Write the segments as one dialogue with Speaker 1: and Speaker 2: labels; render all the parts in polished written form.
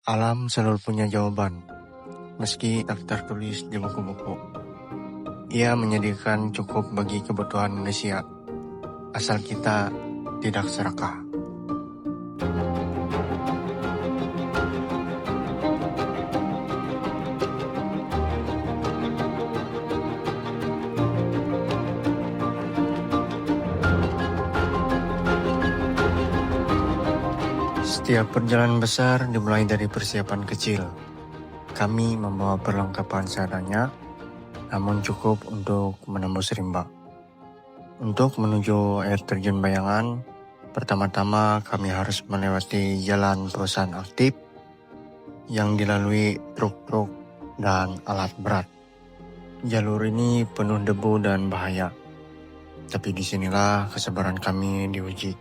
Speaker 1: Alam selalu punya jawaban, meski tak tertulis di buku-buku. Ia menyediakan cukup bagi kebutuhan manusia, asal kita tidak serakah. Setiap perjalanan besar dimulai dari persiapan kecil. Kami membawa perlengkapan seadanya, namun cukup untuk menembus rimba. Untuk menuju air terjun Bayangan, pertama-tama kami harus melewati jalan perusahaan aktif yang dilalui truk-truk dan alat berat. Jalur ini penuh debu dan bahaya, tapi disinilah kesabaran kami diuji.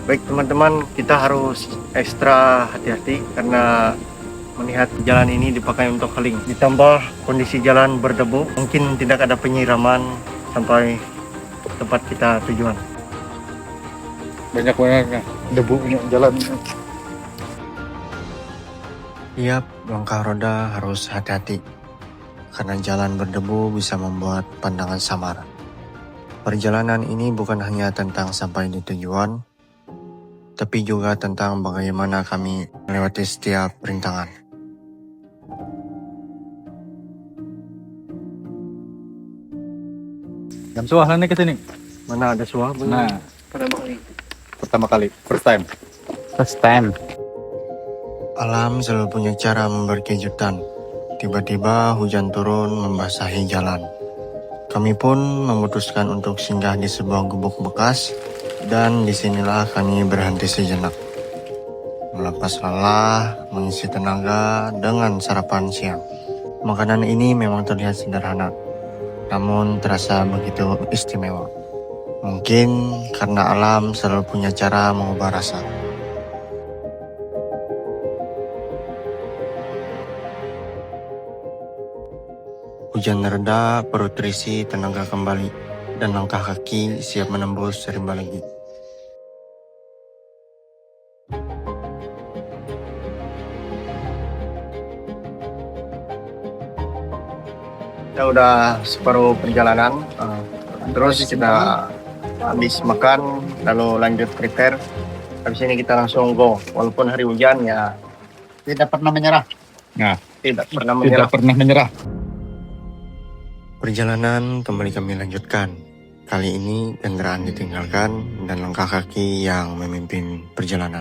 Speaker 1: Baik teman-teman, kita harus ekstra hati-hati karena melihat jalan ini dipakai untuk healing. Ditambah kondisi jalan berdebu, mungkin tidak ada penyiraman sampai tempat kita tujuan.
Speaker 2: Banyak debu punya jalan.
Speaker 1: Tiap langkah roda harus hati-hati karena jalan berdebu bisa membuat pandangan samar. Perjalanan ini bukan hanya tentang sampai di tujuan, tapi juga tentang bagaimana kami melewati setiap rintangan.
Speaker 2: Jam suah nih ke sini.
Speaker 1: Mana ada suah?
Speaker 2: Nah, pertama kali, first time.
Speaker 1: Alam selalu punya cara memberi kejutan. Tiba-tiba hujan turun membasahi jalan. Kami pun memutuskan untuk singgah di sebuah gubuk bekas, dan disinilah kami berhenti sejenak. Melepas lelah, mengisi tenaga dengan sarapan siang. Makanan ini memang terlihat sederhana, namun terasa begitu istimewa. Mungkin karena alam selalu punya cara mengubah rasa. Hujan reda, perut terisi, tenaga kembali, dan langkah kaki siap menembus rimba lagi. Kita udah separuh perjalanan, terus kita habis makan, lalu lanjut prepare. Habis ini kita langsung go, walaupun hari hujan ya
Speaker 2: Tidak pernah menyerah. Nah,
Speaker 1: tidak pernah menyerah.
Speaker 2: tidak pernah menyerah.
Speaker 1: Perjalanan kembali kami lanjutkan. Kali ini kendaraan ditinggalkan dan langkah kaki yang memimpin perjalanan.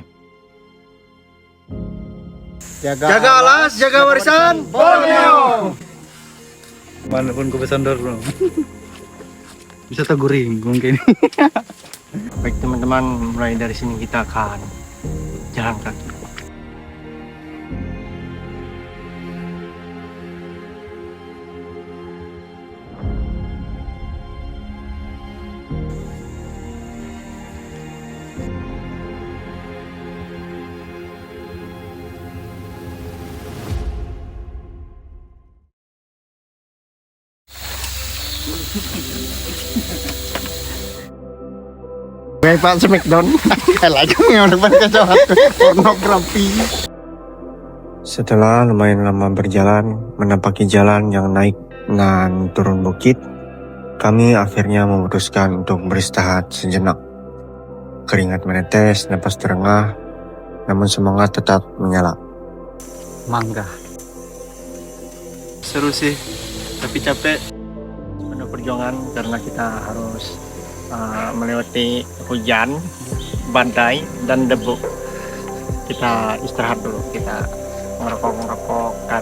Speaker 1: Jaga alas, jaga warisan, Borneo!
Speaker 2: Walaupun kebesaran bro. Bisa teguring mungkin.
Speaker 1: Baik teman-teman, mulai dari sini kita akan jalan kaki. Kayak Pak Smackdown, lagi menggunakan kacamata pornografi. Setelah lumayan lama berjalan, menapaki jalan yang naik dan turun bukit, kami akhirnya memutuskan untuk beristirahat sejenak. Keringat menetes, napas terengah, namun semangat tetap menyala.
Speaker 2: Mangga.
Speaker 1: Seru sih, tapi capek. Penuh perjuangan karena kita harus melewati hujan, badai, dan debu. Kita istirahat dulu, kita ngerokok kan.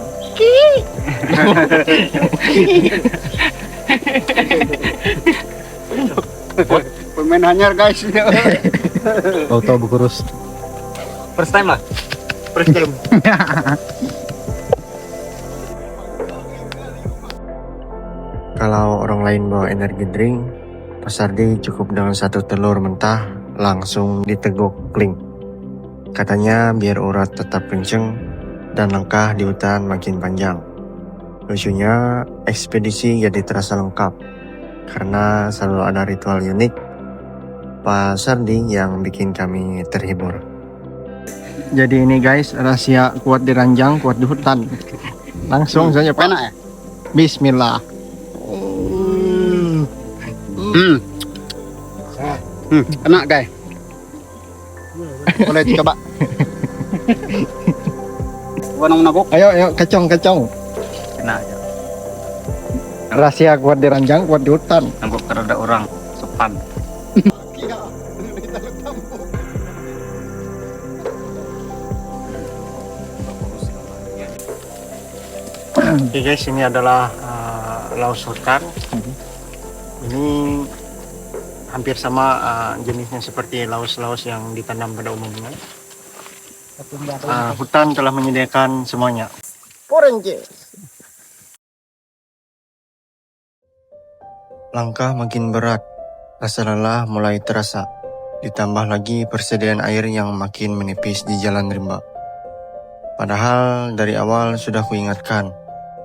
Speaker 2: Pemain hanyar guys. Auto bukurus. First time lah.
Speaker 1: First time. Kalau orang lain bawa energi drink, Pak Sardi cukup dengan satu telur mentah langsung diteguk kling. Katanya biar urat tetap kenceng dan langkah di hutan makin panjang. Lucunya, ekspedisi jadi terasa lengkap. karena selalu ada ritual unik Pak Sardi yang bikin kami terhibur. Jadi ini guys, rahasia kuat di ranjang, kuat di hutan. Langsung saja Pak.
Speaker 2: Enak ya?
Speaker 1: Bismillah.
Speaker 2: Enak guys. Boleh dicoba. Wanang nabok.
Speaker 1: Ayo kacong.
Speaker 2: Enak ya.
Speaker 1: Rahasia kuat di ranjang, kuat di hutan.
Speaker 2: Nabok kalau ada orang sopan.
Speaker 1: Oke guys, ini adalah laos hutan. Ini hampir sama jenisnya seperti laos-laos yang ditanam pada umumnya. Hutan telah menyediakan semuanya. Orange. Langkah makin berat, rasa lelah mulai terasa. Ditambah lagi persediaan air yang makin menipis di jalan rimba. Padahal dari awal sudah kuingatkan,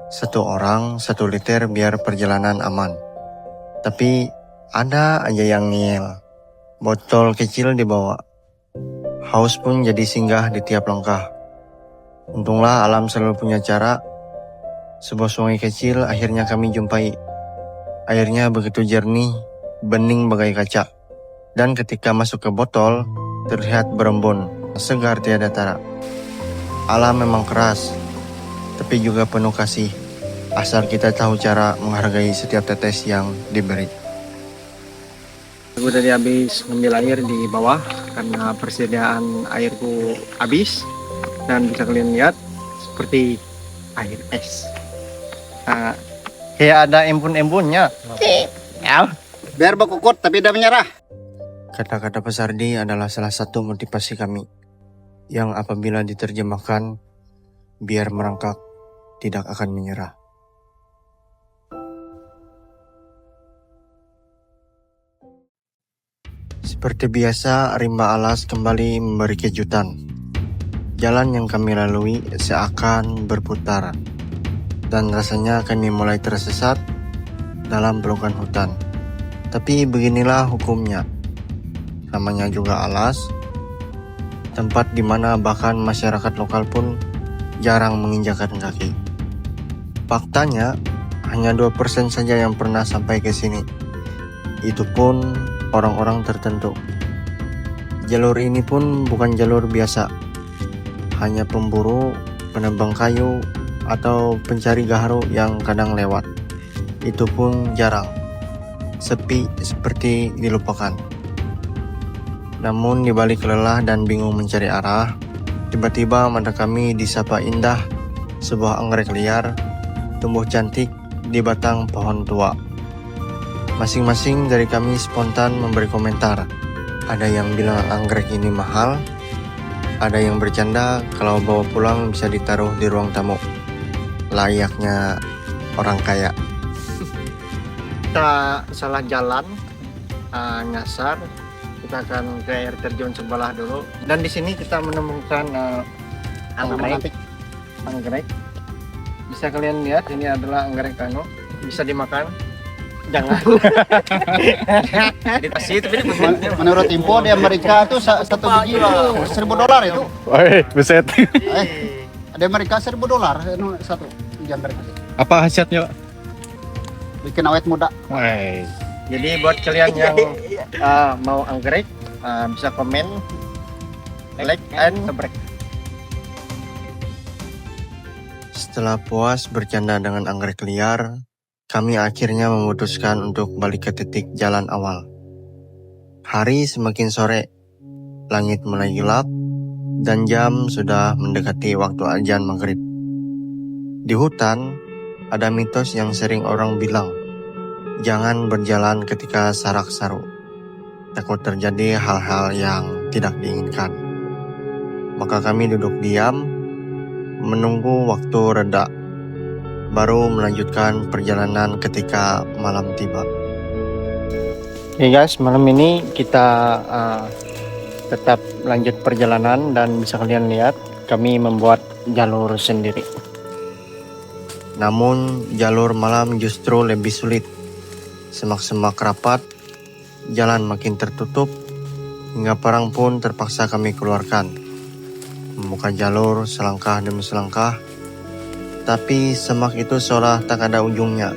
Speaker 1: 1 orang 1 liter biar perjalanan aman. Tapi ada aja yang ngeyel. Botol kecil dibawa. Haus pun jadi singgah di tiap langkah. Untunglah alam selalu punya cara. Sebuah sungai kecil akhirnya kami jumpai. Airnya begitu jernih, bening bagai kaca. Dan ketika masuk ke botol, terlihat berembun, segar tiada tara. Alam memang keras, tapi juga penuh kasih. Asal kita tahu cara menghargai setiap tetes yang diberi. Aku tadi habis ngambil air di bawah karena persediaan airku habis. Dan bisa kalian lihat seperti air es. Kayak ada embun-embunnya.
Speaker 2: Biar bakukut tapi tidak menyerah.
Speaker 1: Kata-kata Pak Sardi adalah salah satu motivasi kami. Yang apabila diterjemahkan, biar merangkak, tidak akan menyerah. Seperti biasa, rimba alas kembali memberi kejutan. Jalan yang kami lalui seakan berputar. Dan rasanya kami mulai tersesat dalam pelukan hutan. Tapi beginilah hukumnya. Namanya juga alas, tempat di mana bahkan masyarakat lokal pun jarang menginjakkan kaki. Faktanya, hanya 2% saja yang pernah sampai ke sini. Itu pun orang-orang tertentu. Jalur ini pun bukan jalur biasa. Hanya pemburu, penebang kayu, atau pencari gaharu yang kadang lewat. Itu pun jarang. Sepi seperti dilupakan. Namun dibalik lelah dan bingung mencari arah, tiba-tiba mata kami disapa indah sebuah anggrek liar tumbuh cantik di batang pohon tua. Masing-masing dari kami spontan memberi komentar. Ada yang bilang anggrek ini mahal, ada yang bercanda kalau bawa pulang bisa ditaruh di ruang tamu. Layaknya orang kaya. Kita salah jalan, nyasar. Kita akan ke air terjun sebelah dulu. Dan di sini kita menemukan anggrek. Bisa kalian lihat, ini adalah anggrek bisa dimakan. Jangan.
Speaker 2: Menurut info di Amerika itu 1 biji $1,000 itu.
Speaker 3: Buset.
Speaker 2: Di Amerika $1,000 satu biji anggrek.
Speaker 3: Apa khasiatnya?
Speaker 2: Bikin awet muda.
Speaker 1: Jadi buat kalian yang mau anggrek, bisa komen, like, and subscribe. Setelah puas bercanda dengan anggrek liar, kami akhirnya memutuskan untuk balik ke titik jalan awal. Hari semakin sore, langit mulai gelap, dan jam sudah mendekati waktu azan maghrib. Di hutan, ada mitos yang sering orang bilang, jangan berjalan ketika sarak-saru. Takut terjadi hal-hal yang tidak diinginkan. Maka kami duduk diam, menunggu waktu reda, baru melanjutkan perjalanan ketika malam tiba. Oke guys, malam ini kita tetap lanjut perjalanan dan bisa kalian lihat kami membuat jalur sendiri. Namun jalur malam justru lebih sulit. Semak-semak rapat, jalan makin tertutup, hingga parang pun terpaksa kami keluarkan. Membuka jalur selangkah demi selangkah, tapi semak itu seolah tak ada ujungnya.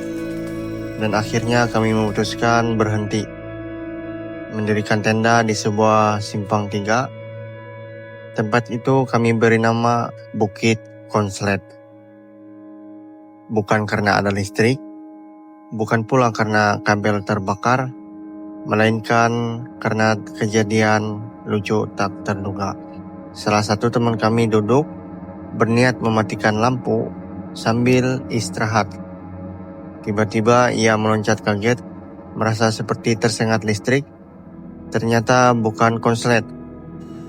Speaker 1: Dan akhirnya kami memutuskan berhenti, mendirikan tenda di sebuah simpang 3. Tempat itu kami beri nama Bukit Konslet. Bukan karena ada listrik, bukan pula karena kabel terbakar, melainkan karena kejadian lucu tak terduga. Salah satu teman kami duduk, berniat mematikan lampu sambil istirahat. Tiba-tiba ia meloncat kaget, merasa seperti tersengat listrik. Ternyata bukan konslet,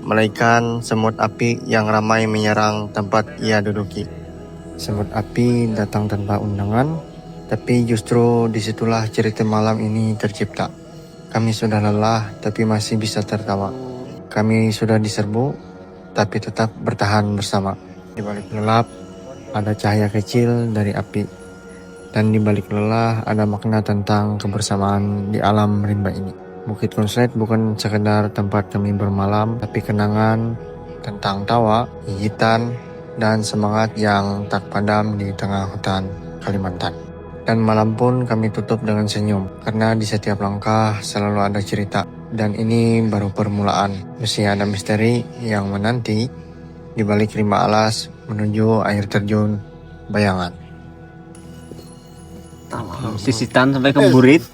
Speaker 1: melainkan semut api yang ramai menyerang tempat ia duduki. Semut api datang tanpa undangan, tapi justru disitulah cerita malam ini tercipta. Kami sudah lelah, tapi masih bisa tertawa. Kami sudah diserbu, tapi tetap bertahan bersama. Di balik gelap, ada cahaya kecil dari api. Dan di balik lelah, ada makna tentang kebersamaan di alam rimba ini. Bukit Konslet bukan sekedar tempat kami bermalam, tapi kenangan tentang tawa, gigitan, dan semangat yang tak padam di tengah hutan Kalimantan. Dan malam pun kami tutup dengan senyum, karena di setiap langkah selalu ada cerita. Dan ini baru permulaan, mesti ada misteri yang menanti di balik rimba alas menuju air terjun Bayangan.
Speaker 4: Sisitan sampai ke Burit.